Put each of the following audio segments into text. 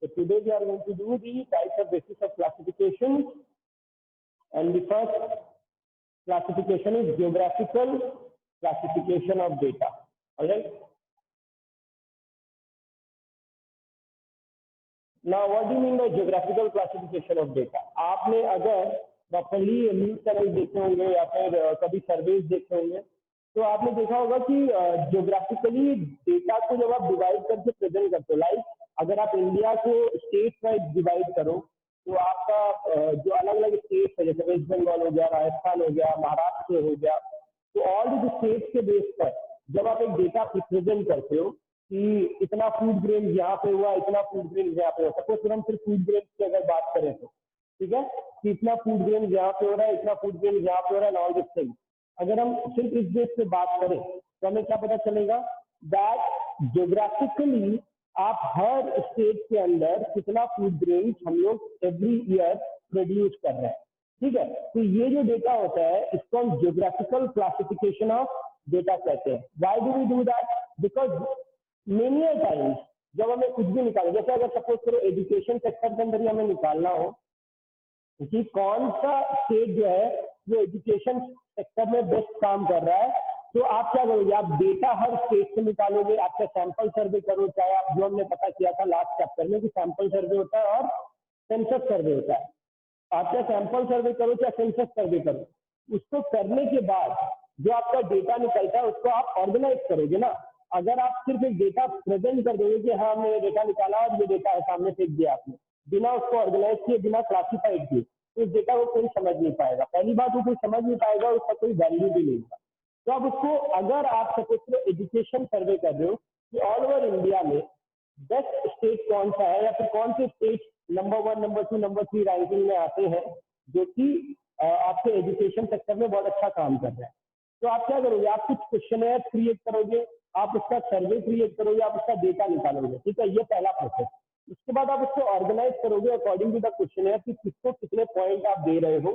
So today we are going to do the types of basis of classification, and the first classification is geographical classification of data. All right. Now, what do you mean by geographical classification of data? आपने अगर properly news channel देखे होंगे या फिर कभी surveys देखे होंगे, तो आपने देखा होगा कि जियोग्राफिकली डेटा को जब आप डिवाइड करके प्रेजेंट करते हो, लाइक अगर आप इंडिया को स्टेट वाइज डिवाइड करो, तो आपका जो अलग अलग स्टेट है, जैसे वेस्ट बंगाल हो गया, राजस्थान हो गया, महाराष्ट्र हो गया, तो ऑल द स्टेट्स के बेस पर जब आप एक डेटा प्रेजेंट करते हो कि इतना फूड ग्रेन यहाँ पे हुआ, इतना फूड ग्रेन यहाँ पे हुआ, सपोज हम सिर्फ फूड ग्रेन की अगर बात करें तो ठीक है कि इतना फूड ग्रेन यहाँ पे हो रहा है, इतना फूड ग्रेन यहाँ पे हो रहा है, ऑल दिस थिंग। अगर हम सिर्फ इस बेस पे बात करें तो हमें क्या पता चलेगा, दैट जियोग्राफिकली आप हर स्टेट के अंदर कितना फूड ग्रेन हम लोग एवरी ईयर प्रोड्यूस कर रहे हैं। ठीक है, तो ये जो डेटा होता है इसको हम जियोग्राफिकल क्लासिफिकेशन ऑफ डेटा कहते हैं। Why do we do that? Because many times जब हमें कुछ भी निकाले, जैसे अगर सपोज करो एजुकेशन सेक्टर के अंदर ही हमें निकालना हो कि कौन सा स्टेट जो है वो एजुकेशन सेक्टर में बेस्ट काम कर रहा है, तो आप क्या करोगे, आप डेटा हर स्टेट से निकालोगे, आपका सैंपल सर्वे करो, चाहे आप जो हमने पता किया था लास्ट चैप्टर में कि सैंपल सर्वे होता है और सेंसस सर्वे होता है। आप चाहे सैंपल सर्वे करो चाहे सेंसस सर्वे करो, उसको करने के बाद जो आपका डेटा निकलता है उसको आप ऑर्गेनाइज करोगे ना। अगर आप सिर्फ एक डेटा प्रेजेंट कर दोगे कि हाँ हमने ये डेटा निकाला और ये डेटा है सामने फेंक दिया आपने, बिना उसको ऑर्गेनाइज किए, बिना क्लासिफाइड किए, तो इस डेटा को कोई समझ नहीं पाएगा। पहली बात वो कोई समझ नहीं पाएगा, उसका कोई वैल्यू भी नहीं होगा। तो अब उसको अगर आप सपोज एजुकेशन सर्वे कर रहे हो कि ऑल ओवर इंडिया में बेस्ट स्टेट कौन सा है या फिर कौन से state number 1, number 2, number 3 ranking में आते हैं जो कि आपके एजुकेशन सेक्टर में बहुत अच्छा काम कर रहे हैं, तो आप क्या करोगे, आप कुछ क्वेश्चनर क्रिएट करोगे, आप उसका सर्वे क्रिएट करोगे, आप उसका डेटा निकालोगे। ठीक है, ये पहला प्रोसेस। उसके बाद आप उसको ऑर्गेनाइज करोगे अकॉर्डिंग टू द क्वेश्चनर कि किसको कितने पॉइंट आप दे रहे हो,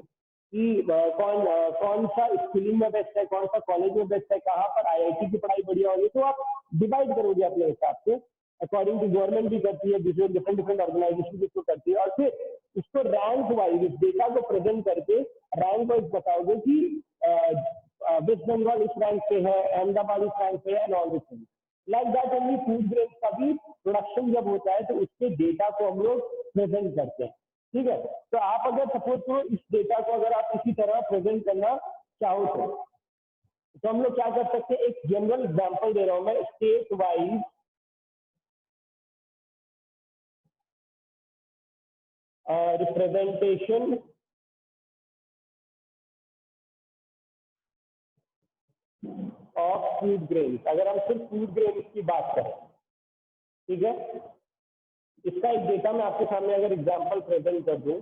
कि कौन सा स्कूलिंग में बेस्ट है, कौन सा कॉलेज में बेस्ट है, कहाँ पर आईआईटी की पढ़ाई बढ़िया होगी, तो आप डिवाइड करोगे अपने हिसाब से अकॉर्डिंग टू गवर्नमेंट भी करती है, डिफरेंट डिफरेंट ऑर्गेनाइजेशन इसको करती है, और फिर उसको रैंक वाइज इस डेटा को प्रेजेंट करके रैंक वाइज बताओगे कि वेस्ट बंगाल इस रैंक पे है, अहमदाबाद इस रैंक पे है, and all this thing like that. Only food grain का भी प्रोडक्शन जब होता है तो उसके डेटा को हम लोग प्रेजेंट करते हैं। ठीक है, तो आप अगर सपोज करो इस डेटा को अगर आप इसी तरह प्रेजेंट करना चाहो तो हम लोग क्या कर सकते हैं, एक जनरल एग्जांपल दे रहा हूं मैं, state wise representation of food grains. अगर हम सिर्फ फूड ग्रेन्स की बात करें, ठीक है, इसका एक डेटा मैं आपके सामने अगर एग्जांपल प्रेजेंट कर दूं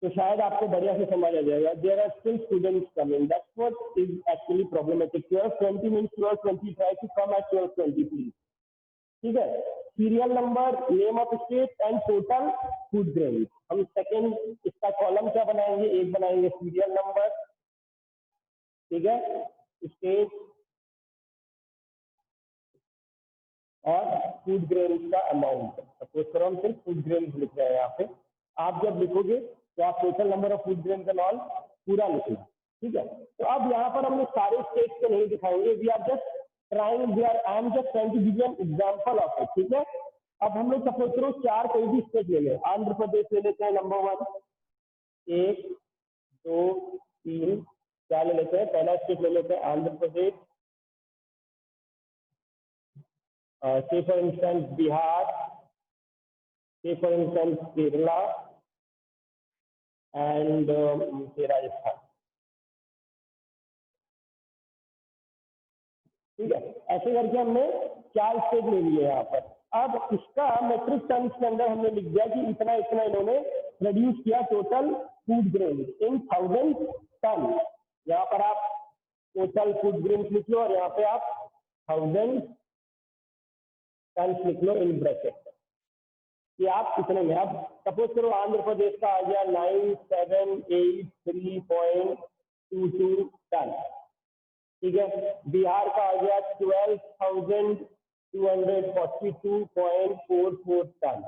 तो शायद आपको बढ़िया से समझ आ जाएगा। There are still students coming, that's what is actually problematic. 12:20 means 12:20, try to come at 12:20 please. ठीक है, serial number, name of state and total food grain. हम सेकेंड इसका कॉलम क्या बनाएंगे, एक बनाएंगे सीरियल नंबर, ठीक है, स्टेट और फूड ग्रेन का अमाउंट। सपोज करो हम सिर्फ फूड ग्रेन लिख रहे हैं यहाँ पे, आप जब लिखोगे तो आप total number of food grain का ऑल पूरा लिखना। ठीक है, तो अब यहाँ पर हम लोग सारे स्टेट्स को नहीं दिखाएंगे, we are just trying, I am just trying to give you an example of it. ठीक है, अब हम लोग सपोज करो 4 कोई भी स्टेट ले लें, आंध्र प्रदेश ले लेते हैं नंबर 1, 1, 2, 3, क्या ले लेते हैं, पहला स्टेट ले लेते हैं Andhra Pradesh, say for instance Bihar, say for instance Kerala and Rajasthan। ठीक है, ऐसे करके हमने 4 स्टेट ले लिए यहाँ पर। अब इसका मेट्रिक टन्स के अंदर हमने लिख दिया कि इतना इतना इन्होंने प्रोड्यूस किया total food grain in 1000 ton. यहाँ पर आप टोटल फूड ग्रेन लिख लो और यहाँ पे आप 1000 टन्स लिख लो इन ब्रैकेट कि आप कितने में। अब सपोज करो आंध्र प्रदेश का आ गया 9783.22 टन। ठीक है, बिहार का आ गया 12,000 242.44 टन।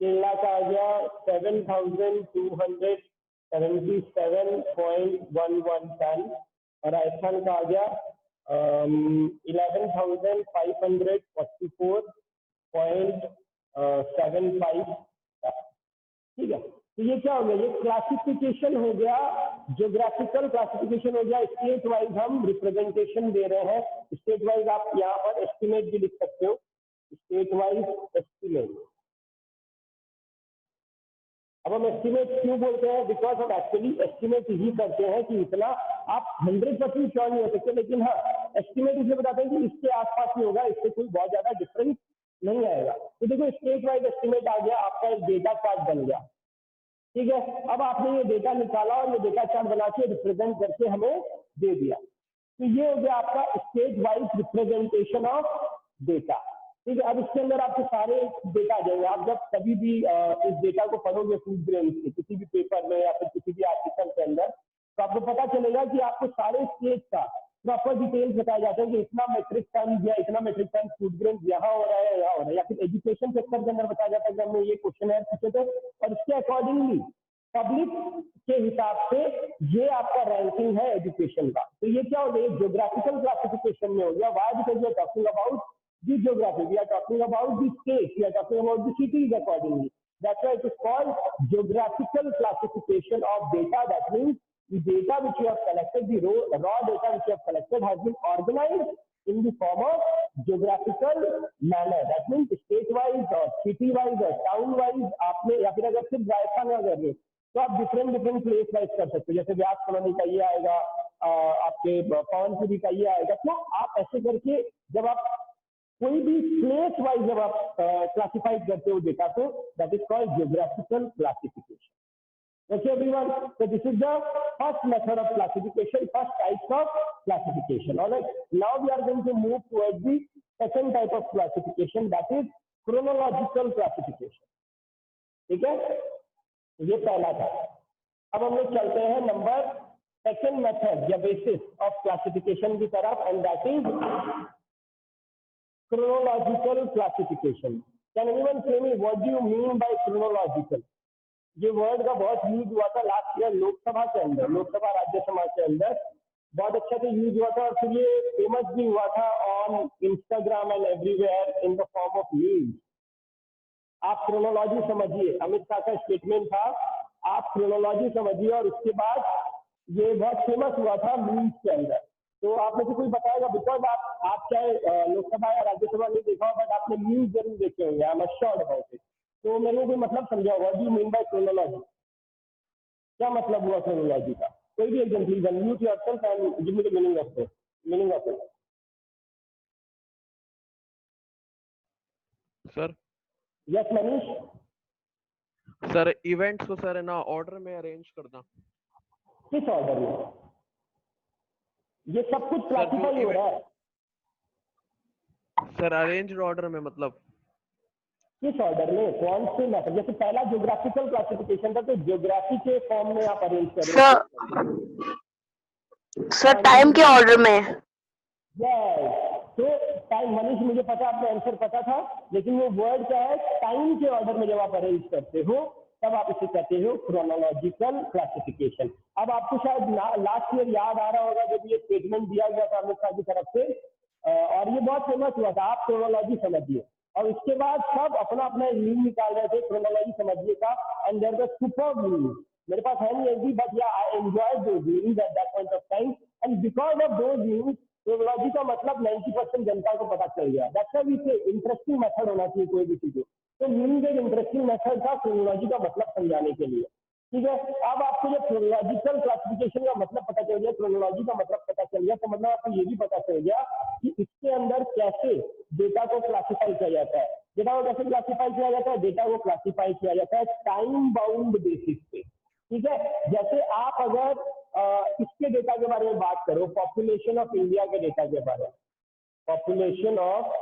केरला का आ गया 7,277.11 टन और राजस्थान का आ गया 11,544.75। ठीक है, तो ये क्या हो गया, ये क्लासिफिकेशन हो गया, ज्योग्राफिकल क्लासिफिकेशन हो गया। स्टेट वाइज हम रिप्रेजेंटेशन दे रहे हैं। स्टेट वाइज आप यहाँ पर एस्टिमेट भी लिख सकते हो, स्टेट वाइज एस्टिमेट। अब हम एस्टिमेट क्यों बोलते हैं, बिकॉज हम एक्चुअली एस्टिमेट ही करते हैं कि इतना आप 100% श्योर नहीं हो सकते, लेकिन हाँ एस्टिमेट इसलिए बताते हैं कि इसके आसपास ही होगा, इससे कोई बहुत ज्यादा डिफरेंस नहीं आएगा। तो देखो स्टेट वाइज एस्टिमेट आ गया, आपका एक डेटा चार्ट बन गया। ठीक है, अब आपने ये डेटा निकाला और ये डेटा चार्ट बना के रिप्रेजेंट करके हमें दे दिया। तो ये हो गया आपका state wise representation of data. ठीक है, अब इसके अंदर आपके सारे डेटा आ जाएंगे। आप जब कभी भी इस डेटा को पढ़ोगे फूड ग्रेन्स के किसी भी पेपर में या फिर किसी भी आर्टिकल के अंदर, तो आपको पता चलेगा कि आपको सारे स्टेट का प्रॉपर डिटेल्स बताया जाता है कि इतना मेट्रिक टन या इतना मेट्रिक टन फूड ग्रेन यहाँ हो रहा है, यहाँ हो रहा है। या फिर एजुकेशन सेक्टर के अंदर बताया जाता है कि हमने ये क्वेश्चन है पूछे थे और इसके अकॉर्डिंगली पब्लिक के हिसाब से ये आपका रैंकिंग है एजुकेशन का। तो ये क्या हो गया, ज्योग्राफिकल क्लासिफिकेशन में हो गया। Why? Because we are talking about the geography, we are talking about the state, we are talking about the cities accordingly. That's why it is called geographical classification of data. That means the data which you have collected, the raw data which you have collected has been organized in the form of geographical manner. That means state wise or city wise or town wise आपने, या फिर अगर सिर्फ राजस्थान में अगर तो आप different place wise कर सकते हो। जैसे व्यास कॉलोनी का ये आएगा, आपके पवनपुरी का ये आएगा। तो आप ऐसे करके जब आप कोई भी प्लेस वाइज जब आप क्लासिफाइड करते हो डेटा को, that is called geographical classification. Okay, everyone. So this is the first method of classification, first type of classification. All right. Now we are going to move towards the second type of classification, that is chronological classification. ठीक है, ये पहला था। अब हम लोग चलते हैं नंबर सेकेंड मेथड या बेसिस ऑफ क्लासिफिकेशन की तरफ, and that is chronological classification. Can anyone say me what do you mean by chronological? ये वर्ड का बहुत यूज हुआ था लास्ट ईयर लोकसभा के अंदर, लोकसभा राज्यसभा के अंदर बहुत अच्छा से यूज हुआ था और फिर ये फेमस भी हुआ था on Instagram and everywhere in the form of memes. आप क्रोनोलॉजी समझिए, अमित शाह का स्टेटमेंट था, आप क्रोनोलॉजी समझिए, और उसके बाद ये बहुत फेमस हुआ था मीम्स के अंदर। तो आप में से कोई बताएगा, बिकॉज आप चाहे लोकसभा या राज्यसभा नहीं देखा हो, बट आपने न्यूज जरूर देखे होंगे, I am sure about it. तो मैंने भी मतलब समझा, what do you mean by chronology, क्या मतलब हुआ क्रोनोलॉजी का? कोई भी एकदम please unmute yourself and give me the meaning of it, meaning of it. Sir yes Manish. Sir events को सर है ना ऑर्डर में अरेंज करना। किस ऑर्डर में? ये सब कुछ क्लासिफाई हो रहा है सर, अरेंज्ड ऑर्डर में, मतलब किस ऑर्डर में, कौन से मैटर? जैसे पहला ज्योग्राफिकल क्लासिफिकेशन था, तो ज्योग्राफी के फॉर्म में आप अरेंज करें सर टाइम के ऑर्डर में। यस, तो टाइम, मनीष मुझे पता, आपका आंसर पता था, लेकिन वो वर्ड क्या है, टाइम के ऑर्डर में जब आप अरेंज करते हो तब आप इसे कहते हो क्रोनोलॉजिकल क्लासिफिकेशन। अब आपको शायद लास्ट ईयर याद आ रहा होगा जब ये स्टेटमेंट दिया गया था अमित शाह की तरफ से, और ये बहुत फेमस हुआ था, आप क्रोनोलॉजी समझिए, और उसके बाद सब अपना अपना मीम निकाल रहे थे क्रोनोलॉजी समझिए का, and there was super meme. मेरे पास है नहीं अभी, but yeah I enjoyed those memes at that point of time, and because of those memes chronology का मतलब 90% जनता को पता चल गया। That's why we say interesting method होना चाहिए कोई भी चीज। तो मीम्स एक इंटरेस्टिंग मेथड था क्रोनोलॉजी का मतलब समझाने के लिए। ठीक है, अब आपको जब क्रोनोलॉजिकल क्लासिफिकेशन का मतलब पता चल गया, क्रोनोलॉजी का मतलब पता चल गया, तो मतलब आपको ये भी पता चल गया कि इसके अंदर कैसे डेटा को क्लासिफाई किया जाता है। डेटा को कैसे क्लासिफाई किया जाता है? डेटा को क्लासिफाई किया जाता है टाइम बाउंड बेसिस पे। ठीक है, जैसे आप अगर इसके डेटा के बारे में बात करो, पॉपुलेशन ऑफ इंडिया के डेटा के बारे में, पॉपुलेशन ऑफ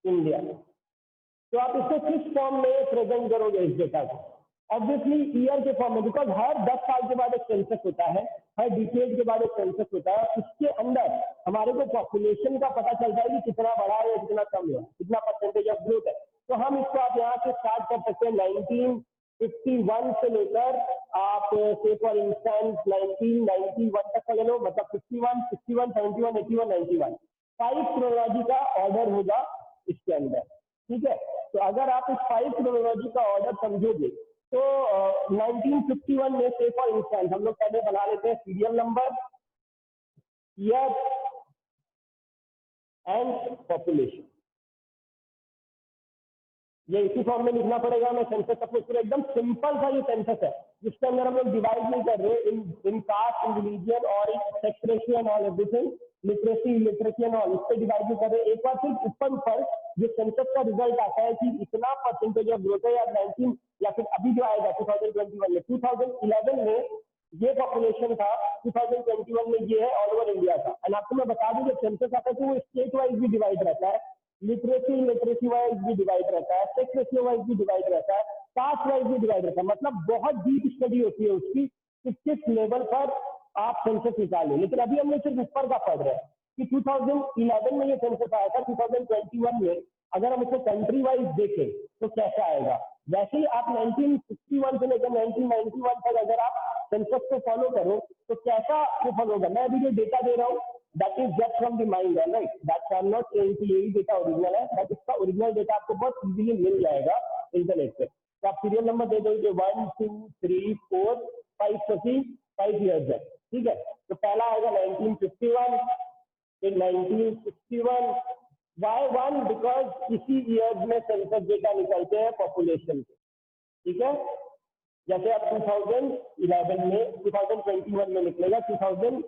इंडिया, तो आप इसको किस फॉर्म में प्रेजेंट करोगे इस डेटा को? ऑब्वियसली ईयर के फॉर्म में, बिकॉज हर 10 साल के बाद एक सेंसस होता है, हर डिकेड के बाद एक सेंसस होता है। उसके अंदर हमारे को पॉपुलेशन का पता चलता है कि कितना बढ़ा है या कितना कम है, कितना परसेंटेज ऑफ ग्रोथ है। तो हम इसको आप यहाँ से स्टार्ट कर सकते हैं 1951 से लेकर आप से फॉर इंस्टेंस 1991 तक का ले लो, मतलब 51, 61, 71, 81, 91 5 क्रोनोलॉजी का ऑर्डर होगा इसके अंदर। ठीक है, तो अगर आप इस 5 क्रोनोलॉजी का ऑर्डर समझोगे तो 1951 में से फॉर इंस्टेंस हम लोग पहले बना लेते हैं serial number, year and population. ये इसी फॉर्म में लिखना पड़ेगा। मैं सेंसस सपोज करो, एकदम सिंपल सा ये सेंसस है जिसके अंदर हम लोग डिवाइड नहीं कर रहे इन कास्ट, इन रिलीजन और इन sex ratio and all everything, literacy, illiteracy and all, इस पे डिवाइड नहीं कर रहे। एक बार सिर्फ ऊपर जो सेंसस का रिजल्ट आता है कि इतना परसेंटेज ऑफ ग्रोथ है या 19 या फिर अभी जो आएगा 2021 में, 2011 में ये पॉपुलेशन था, 2021 में ये है, ऑल ओवर इंडिया का। एंड आपको मैं बता दूं जब सेंसस आता है तो वो स्टेट वाइज भी डिवाइड रहता है, लिटरेसी वाइज भी डिवाइड रहता है, सेक्स रेशियो वाइज भी डिवाइड रहता है, कास्ट वाइज भी डिवाइड रहता है। मतलब बहुत डीप स्टडी होती है उसकी कि किस लेवल पर आप सेंसस निकालें। लेकिन अभी हम लोग सिर्फ ऊपर का पढ़ रहे हैं कि 2011 में ये सेंसस आया था, 2021 में अगर हम इसे कंट्री वाइज देखें तो कैसा आएगा। वैसे ही आप 1961 से लेकर 1991 तक अगर आप सेंसस को फॉलो करो तो कैसा वो फॉलो होगा। मैं अभी जो डेटा दे रहा हूँ that is just from the mind, right, that I am not saying कि यही डेटा ओरिजिनल है, बट इसका ओरिजिनल डेटा आपको बहुत इजीली मिल जाएगा इंटरनेट पे। तो आप सीरियल नंबर दे दोगे 1 2 3 4 5 5 ईयर्स है। ठीक है, तो पहला आएगा 1951, फिर 1961। वाई 1? बिकॉज इसी ईयर्स में सेंसस डेटा निकलते हैं पॉपुलेशन के। ठीक है, जैसे अब 2011 में 2021 में निकलेगा, 2000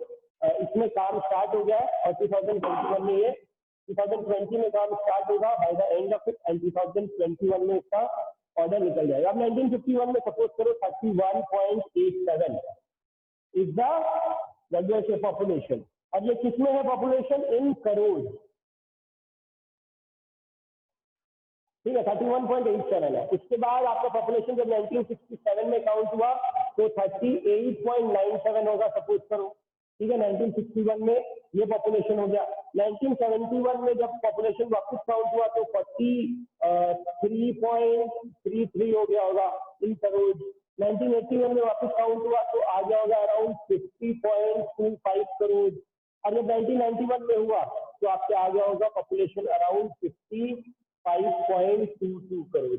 इसमें काम स्टार्ट हो गया और 2021 में ये 2020 में काम स्टार्ट होगा by the end of it, and 2021 में इसका ऑर्डर निकल जाएगा। अब 1951 में सपोज करो 31.87 is the value of population, और ये किसमें है पॉपुलेशन? इन करोड़। ठीक है, 31.87 है। उसके बाद आपका पॉपुलेशन जब 1967 में काउंट हुआ तो 38.97 होगा सपोज करो। ठीक है, 1961 में ये पॉपुलेशन हो गया। 1971 में जब पॉपुलेशन वापस काउंट हुआ तो 43.33 हो गया होगा इन करोड़। 1981 में वापस काउंट हुआ तो आ गया होगा अराउंड 50.25 करोड़। और जब 1991 में हुआ तो आपके आ गया होगा पॉपुलेशन अराउंड 55.22 करोड़।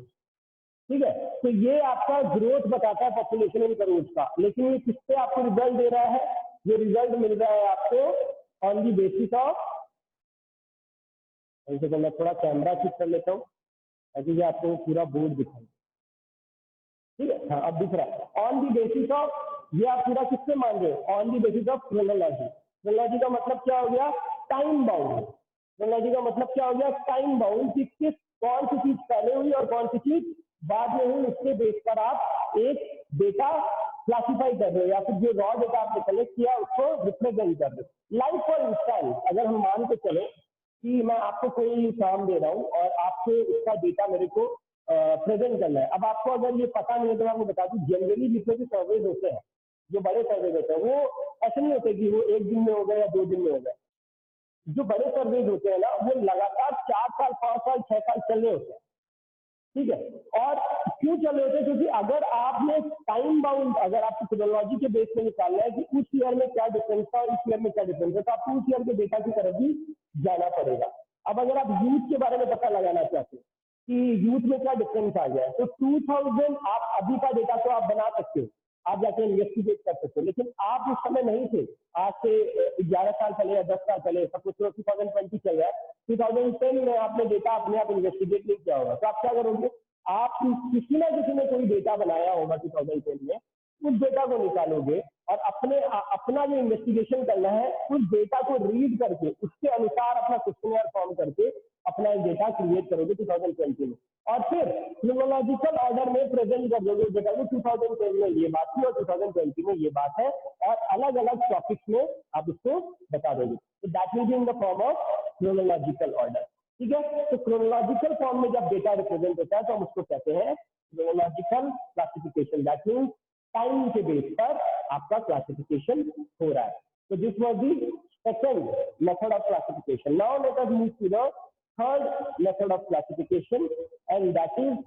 ठीक है, तो ये आपका ग्रोथ बताता है पॉपुलेशन इन करोड़ का। लेकिन ये किससे आपको रिजल्ट दे रहा है? ये रिजल्ट मिल रहा है आपको ऑन दी बेसिस ऑफ, मैं थोड़ा कैमरा शिफ्ट कर लेता हूँ ताकि आपको पूरा बोर्ड दिखाऊं। ठीक है, हाँ अब दिख रहा है। ऑन दी बेसिस ऑफ, ये आप पूरा किससे मान रहे हो? On the basis of chronology. Chronology का मतलब क्या हो गया? Time bound. क्रोनोलॉजी का मतलब क्या हो गया? टाइम बाउंड, कि किस कौन सी चीज पहले हुई और कौन सी चीज बाद में हुई, उसके बेस पर आप एक डेटा क्लासिफाई कर रहे हो या फिर जो रॉ डेटा आपने कलेक्ट किया उसको रिप्रेजेंट कर रहे हो। लाइक फॉर इंस्टेंस, अगर हम मान के चले कि मैं आपको कोई काम दे रहा हूँ और आपको उसका डेटा मेरे को प्रेजेंट करना है। अब आपको अगर ये पता नहीं है तो मैं आपको बता दूं, जनरली जितने भी सर्वेज होते हैं, जो बड़े सर्वेज होते हैं, वो ऐसे नहीं होते कि वो एक दिन में हो गए या 2 दिन में हो गए। जो बड़े सर्वेज होते हैं ना, वो लगातार 4 साल 5 साल 6 साल चल रहे होते हैं। ठीक है, और क्यों चल रहे होते हैं? क्योंकि अगर आपने टाइम बाउंड, अगर आपको क्रोनोलॉजी के बेस में निकालना है कि उस ईयर में क्या डिफरेंस था और इस ईयर में क्या डिफरेंस है, तो आपको उस ईयर के डेटा की तरफ भी जाना पड़ेगा। अब अगर आप यूथ के बारे में पता लगाना चाहते हैं कि यूथ में क्या डिफरेंस आ गया है, तो 2000 आप अभी का डेटा तो आप बना सकते हो, आप जाके इन्वेस्टिगेट कर सकते हो, लेकिन आप उस समय नहीं थे। आज से 11 साल पहले या 10 साल पहले, सपोज 2020 चल रहा है, 2010 में आपने डेटा अपने आप इन्वेस्टिगेट नहीं किया होगा, तो आप क्या करोगे? आप किसी ना किसी ने कोई डेटा बनाया होगा 2010 में, उस डेटा को निकालोगे और अपना जो इन्वेस्टिगेशन करना है उस डेटा को रीड करके उसके अनुसार अपना क्वेश्चनर फॉर्म करके अपना एक डेटा क्रिएट करोगे 2020 में, और फिर क्रोनोलॉजिकल ऑर्डर में प्रेजेंट कर दोगे डेटा को। 2010 में ये बात थी और 2020 में ये बात है, और अलग अलग टॉपिक्स में आप इसको बता दोगे। तो that will be in the form of chronological order. ठीक है, तो क्रोनोलॉजिकल फॉर्म में जब डेटा रिप्रेजेंट होता है तो हम उसको कहते हैं chronological classification, that means time के बेस पर आपका क्लासिफिकेशन हो रहा है। तो this was the second method of classification. Now let us move to the third method of classification and that is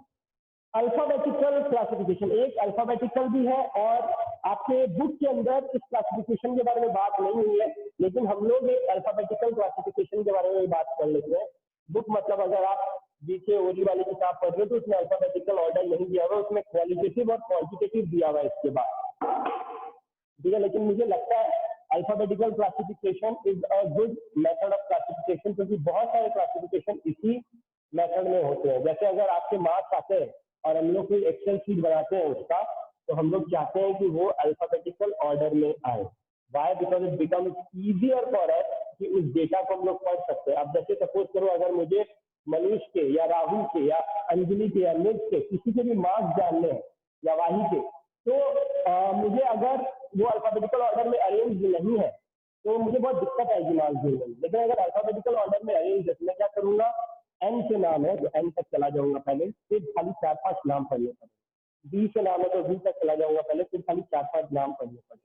alphabetical classification. एक अल्फाबेटिकल भी है और आपके बुक के अंदर इस क्लासिफिकेशन के बारे में बात नहीं हुई है, लेकिन हम लोग एक अल्फाबेटिकल क्लासिफिकेशन के बारे में बात कर लेते हैं। बुक मतलब अगर आप बीके ओरी वाली किताब पढ़ रहे हो तो उसमें अल्फाबेटिकल ऑर्डर नहीं दिया हुआ, उसमें क्वालिटेटिव और क्वांटिटेटिव दिया हुआ है इसके बाद, ठीक है। लेकिन मुझे लगता है alphabetical classification is a good method of classification, क्योंकि बहुत सारे क्लासिफिकेशन इसी मेथड में होते हैं। जैसे अगर आपके मार्क्स आते हैं और हम लोग कोई एक्सेल शीट बनाते हैं उसका, तो हम लोग चाहते हैं कि वो अल्फाबेटिकल ऑर्डर में आए। Why? Because it becomes easier for us कि उस डेटा को हम लोग पढ़ सकते हैं। अब जैसे सपोज करो अगर मुझे मनीष के या राहुल के या अंजलि के या निज के किसी के भी मार्क्स जानने हैं या वाही के, तो मुझे अगर वो अल्फाबेटिकल ऑर्डर में अरेंज नहीं है तो मुझे बहुत दिक्कत आएगी मार्क्स देने में। लेकिन अगर अल्फाबेटिकल ऑर्डर में अरेंज है तो मैं क्या करूंगा, एन से नाम है तो एन तक चला जाऊंगा पहले, फिर खाली 4-5 नाम पढ़ने पड़े। बी से नाम है तो बी तक चला जाऊंगा पहले, फिर खाली 4-5 नाम पढ़ने पड़े।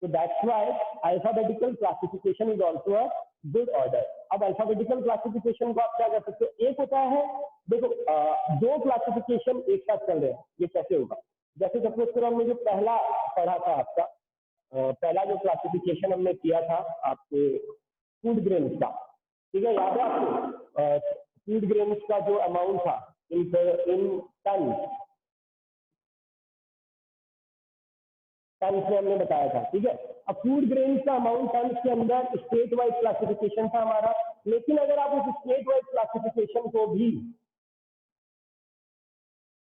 तो that's why alphabetical classification is also a good order. अब अल्फाबेटिकल क्लासिफिकेशन को आप क्या कर सकते हो, एक होता है, देखो दो क्लासिफिकेशन एक साथ चल रहे हैं, ये कैसे होगा? जैसे सपोज करो हमने जो पहला पढ़ा था आपका, पहला जो क्लासिफिकेशन हमने किया था आपके फूड ग्रेन्स का, ठीक है, याद है आपको? फूड ग्रेन्स का जो अमाउंट था इन टन्स में हमने बताया था, ठीक है। अब फूड ग्रेन्स का अमाउंट टन्स के अंदर स्टेट वाइज क्लासिफिकेशन था हमारा, लेकिन अगर आप उस स्टेट वाइज क्लासिफिकेशन को भी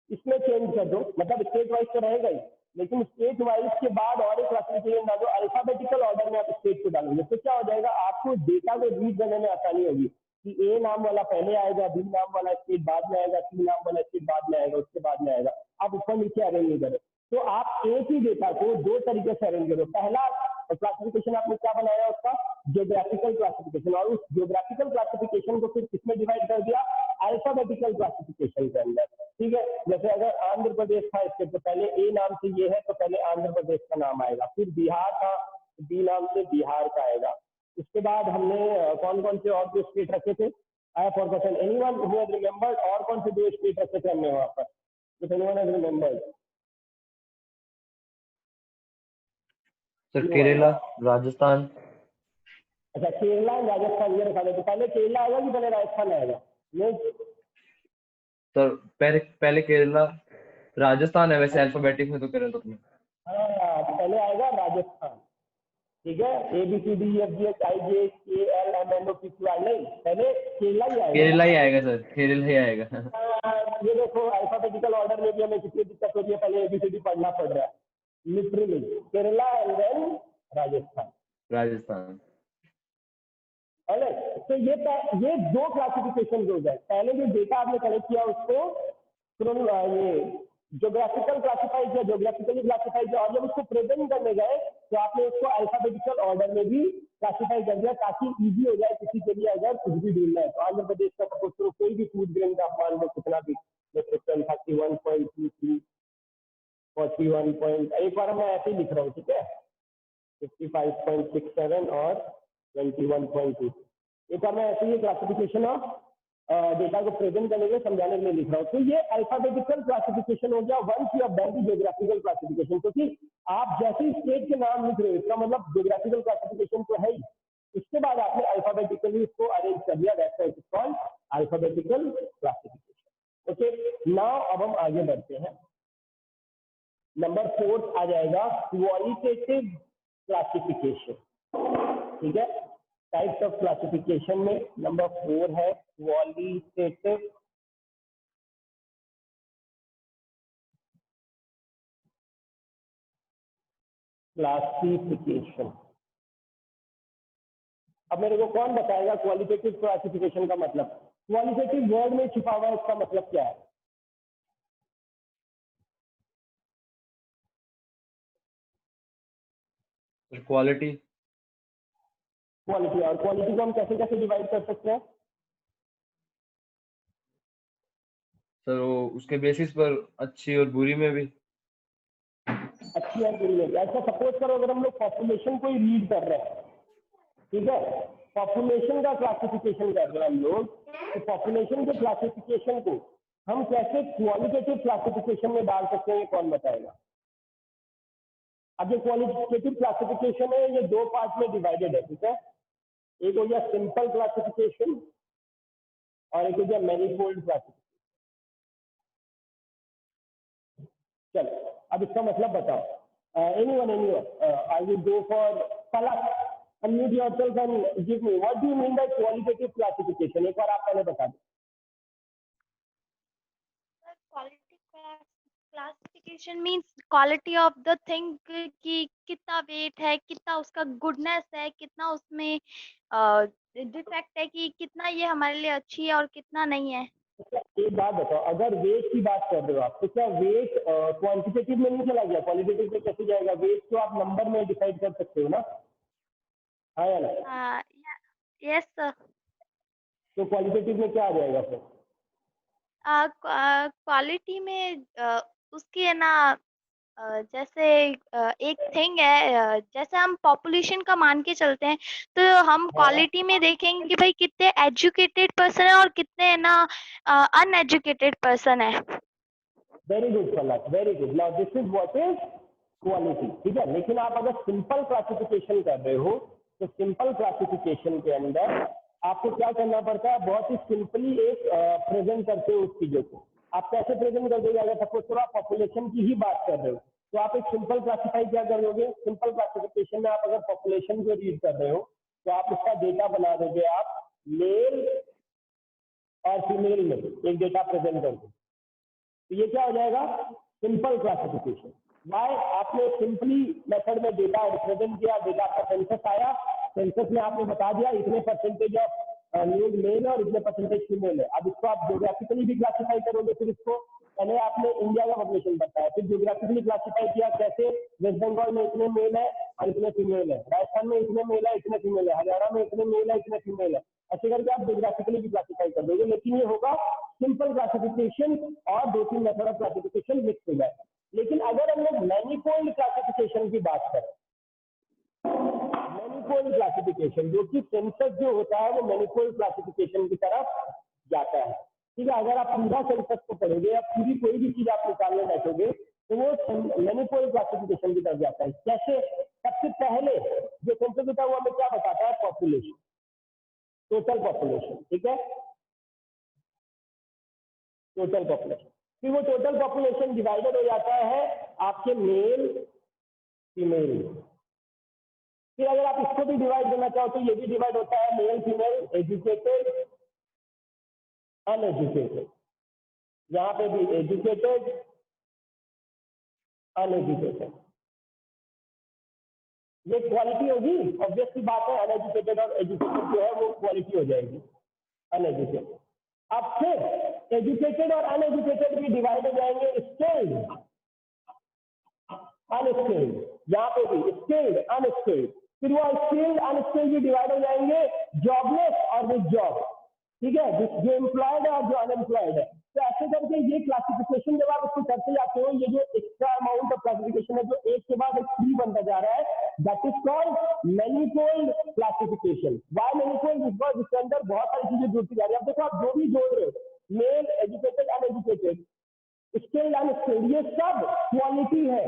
इसमें चेंज कर दो, मतलब स्टेट वाइज तो रहेगा ही, लेकिन स्टेट वाइज के बाद और एक क्लासिफिकेशन डालो, अल्फाबेटिकल ऑर्डर में आप स्टेट को डालोगे, तो क्या हो जाएगा, आपको डेटा को रीड करने में आसानी होगी कि ए नाम वाला पहले आएगा, बी नाम वाला स्टेट बाद में आएगा, सी नाम वाला स्टेट बाद में आएगा, उसके बाद में आएगा। आप ऊपर नीचे अरेंज नहीं करें, तो आप एक ही डेटा को दो तरीके से अरेंज करो। पहला क्लासिफिकेशन आपने क्या बनाया उसका, ज्योग्राफिकल क्लासिफिकेशन, और उस ज्योग्राफिकल क्लासिफिकेशन को फिर किसमें डिवाइड कर दिया, अल्फाबेटिकल क्लासिफिकेशन के अंदर, ठीक है। जैसे अगर आंध्र प्रदेश था इसके तो पहले ए नाम से ये है तो पहले आंध्र प्रदेश का नाम आएगा, फिर बिहार था बी नाम से बिहार का आएगा। इसके बाद हमने कौन कौन से और दो स्टेट रखे थे, आई forgotten, anyone who has remembered, और कौन से दो स्टेट रखे थे हमने वहां पर, if anyone has remembered? Sir Kerala, Rajasthan. अच्छा, केरला राजस्थान ये रखा था, तो पहले केरला आएगा कि पहले राजस्थान आएगा? सर पहले केरला, राजस्थान है वैसे अल्फाबेटिक में तो केरला तो हाँ, तो पहले आएगा राजस्थान, ठीक है। A B C D F G H I J K L M N O P Q R, नहीं पहले केरला ही आएगा। केरला ही आएगा सर, केरला ही आएगा। ये देखो अल्फाबेटिकल ऑर्डर में भी हमें कितनी दिक्कत हो रही है, पहले एबीसीडी पढ़ना पड़ रहा है literally, Kerala and then Rajasthan. तो ये दो क्लासिफिकेशन हो गए। पहले जो डेटा आपने कलेक्ट किया उसको ये ज्योग्राफिकल क्लासिफाइड या ज्योग्राफिकली क्लासिफाइड, और जब उसको प्रेजेंट करने गए तो आपने उसको अल्फाबेटिकल ऑर्डर में भी क्लासिफाई कर दिया, ताकि इजी हो जाए किसी के लिए अगर कुछ भी ढूंढना है। तो आंध्र प्रदेश का सपोज करो कोई भी फूड ग्रेन का आप मान लो कितना भी, 31.23, 41. एक बार मैं ऐसे ही लिख रहा हूँ, ठीक है, 55.67 और 21.2। एक बार मैं ऐसे ही क्लासिफिकेशन ऑफ डेटा को प्रेजेंट करने के लिए समझाने के लिए लिख रहा हूँ। तो ये अल्फाबेटिकल क्लासिफिकेशन हो गया once you have done the geographical classification, क्योंकि आप जैसे ही स्टेट के नाम लिख रहे हो इसका मतलब ज्योग्राफिकल क्लासिफिकेशन तो है ही, उसके बाद आपने अल्फाबेटिकली उसको अरेंज कर दिया, that's why it is called alphabetical classification. Okay, now अब हम आगे बढ़ते हैं। नंबर 4 आ जाएगा क्वालिटेटिव क्लासिफिकेशन, ठीक है। टाइप्स ऑफ क्लासिफिकेशन में नंबर 4 है क्वालिटेटिव क्लासिफिकेशन। अब मेरे को कौन बताएगा क्वालिटेटिव क्लासिफिकेशन का मतलब? क्वालिटेटिव वर्ड में छुपा हुआ है, इसका मतलब क्या है? क्वालिटी। क्वालिटी, और क्वालिटी को हम कैसे कैसे डिवाइड कर सकते हैं? तो उसके बेसिस पर अच्छी और बुरी में भी। अच्छी है बुरी में ऐसा सपोज करो अगर हम लोग पॉपुलेशन को ही रीड कर रहे हैं, ठीक है, पॉपुलेशन का क्लासिफिकेशन कर रहे हैं हम लोग, तो पॉपुलेशन के क्लासिफिकेशन को हम कैसे क्वालिटेटिव क्लासिफिकेशन में डाल सकते हैं, ये कौन बताएगा? अब ये क्वालिटेटिव क्लासिफिकेशन है, ये दो पार्ट में डिवाइडेड है, ठीक है। एक हो गया सिंपल क्लासिफिकेशन और एक हो गया मैनीफोल्ड क्लासिफिकेशन। चलो अब इसका मतलब बताओ। anyone I will go for Palak. Unmute yourself and give me what do you mean by qualitative classification? एक बार आप पहले बता दो। Quality classification means quality of the thing कि कितना वेट है, कितना उसका गुडनेस है, कितना उसमें डिफेक्ट है, कि कितना ये हमारे लिए अच्छी है और कितना नहीं है। एक बात बताओ, अगर वेट की बात कर रहे हो आप, तो क्या वेट क्वांटिटेटिव में नहीं चला गया? क्वालिटेटिव में कैसे जाएगा? वेट तो आप नंबर में डिसाइड कर सकते हो ना, हाँ या ना? Yes sir. तो क्वालिटेटिव में क्या आ जाएगा फिर? क्वालिटी में उसकी है ना, जैसे एक थिंग है, जैसे हम पॉपुलेशन का मान के चलते हैं, तो हम क्वालिटी में देखेंगे कि भाई कितने एजुकेटेड पर्सन है और कितने है ना अनएजुकेटेड पर्सन है। Very good Palak, very good. Now this is what is quality, ठीक है। लेकिन आप अगर सिंपल क्लासिफिकेशन कर रहे हो, तो सिंपल क्लासिफिकेशन के अंदर आपको क्या करना पड़ता है? बहुत ही सिंपली एक प्रेजेंट करते हो उस चीजों को। आप कैसे प्रेजेंट कर दोगे? अगर सपोज करो आप पॉपुलेशन की ही बात कर रहे हो, तो आप एक सिंपल क्लासिफाई क्या करोगे? सिंपल क्लासिफिकेशन में आप अगर पॉपुलेशन को रीड कर रहे हो, तो आप उसका डेटा बना दोगे, आप मेल और फीमेल में एक डेटा प्रेजेंट कर दो, तो ये क्या हो जाएगा? Simple classification. वाई? आपने सिंपली मेथड में डेटा रिप्रेजेंट किया, डेटा का सेंसस आया, सेंसस में आपने बता दिया इतने परसेंटेज ऑफ न्यूज मेल और इतने परसेंटेज फीमेल है। अब इसको आप ज्योग्राफिकली भी क्लासिफाई करोगे, फिर इसको पहले आपने इंडिया का पॉपुलेशन बताया, फिर ज्योग्राफिकली क्लासिफाई किया कैसे? वेस्ट बंगाल में इतने मेल है और इतने फीमेल है, राजस्थान में इतने मेल है इतने फीमेल है, हरियाणा में इतने मेल है इतने फीमेल है, ऐसे करके आप ज्योग्राफिकली भी क्लासिफाई कर दोगे। लेकिन ये होगा सिंपल क्लासिफिकेशन और दो तीन मेथड ऑफ क्लासिफिकेशन मिक्स हो जाएगा। लेकिन अगर हम लोग मैनीफोल्ड क्लासिफिकेशन की बात करें, मैनीफोल्ड क्लासिफिकेशन, जो कि सेंसस जो होता है वो मैनीफोल्ड क्लासिफिकेशन की तरफ जाता है, ठीक है। अगर आप पूरा सेंसस को पढ़ोगे या पूरी कोई भी चीज आप निकालने बैठोगे, तो वो मैनीफोल्ड क्लासिफिकेशन की तरफ जाता है। कैसे? सबसे पहले जो सेंसस होता है वो हमें क्या बताता है? पॉपुलेशन, टोटल पॉपुलेशन, ठीक है, टोटल पॉपुलेशन। फिर वो टोटल पॉपुलेशन डिवाइडेड हो जाता है आपके मेल फीमेल। फिर अगर आप इसको भी डिवाइड करना चाहो तो ये भी डिवाइड होता है मेल फीमेल, एजुकेटेड अनएजुकेटेड। यहाँ पे भी एजुकेटेड अनएजुकेटेड, ये क्वालिटी होगी, ऑब्वियसली बात है। अनएजुकेटेड और एजुकेटेड जो है वो क्वालिटी हो जाएगी, अनएजुकेटेड। अब फिर एजुकेटेड और अनएजुकेटेड भी डिवाइड हो जाएंगे स्किल्ड अनस्किल्ड, यहाँ पे भी स्किल्ड अनस्किल्ड। फिर वो स्किल्ड अनस्किल्ड भी डिवाइड हो जाएंगे जॉबलेस और विद जॉब, ठीक है, जो एम्प्लॉयड है और जो अनएम्प्लॉयड है। तो ऐसे करके ये क्लासिफिकेशन जब आप इसको करते जाते हो, ये जो एक्स्ट्रा अमाउंट ऑफ क्लासिफिकेशन है जो एक के बाद एक फ्री बनता जा रहा है, that is called manifold classification. Why manifold? Because इसके अंदर बहुत सारी चीजें जुड़ती जा रही है। अब देखो आप जो भी जोड़ रहे हो, male, educated, uneducated, skilled, unskilled, ये सब क्वालिटी है,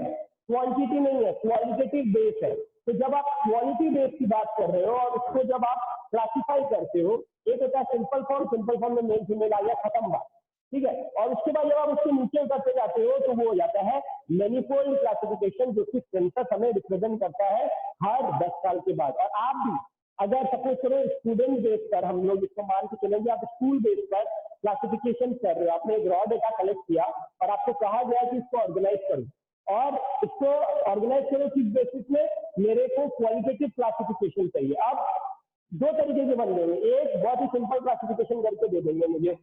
क्वांटिटी नहीं है, क्वालिटेटिव बेस है। तो जब आप क्वालिटी बेस की बात कर रहे हो और उसको जब आप क्लासिफाई करते हो, एक होता है सिंपल फॉर्म, सिंपल फॉर्म में मेल फीमेल आ गया, खत्म बात, ठीक है। और उसके बाद जब आप उसके नीचे उतरते जाते हो तो वो हो जाता है मैनीफोल्ड क्लासिफिकेशन, जो कि सेंसस हमें रिप्रेजेंट करता है हर 10 साल के बाद। और आप भी अगर सपोज करो स्टूडेंट बेस पर, हम लोग इसको मान के चलेंगे, आप स्कूल बेस पर क्लासिफिकेशन कर रहे हो, आपने एक रॉ डेटा कलेक्ट किया और आपको कहा गया कि इसको ऑर्गेनाइज करो, और इसको ऑर्गेनाइज करो किस बेसिस में? मेरे को क्वालिटेटिव क्लासिफिकेशन चाहिए। अब दो तरीके के बंदे हैं, एक बहुत ही सिंपल क्लासिफिकेशन करके दे देंगे मुझे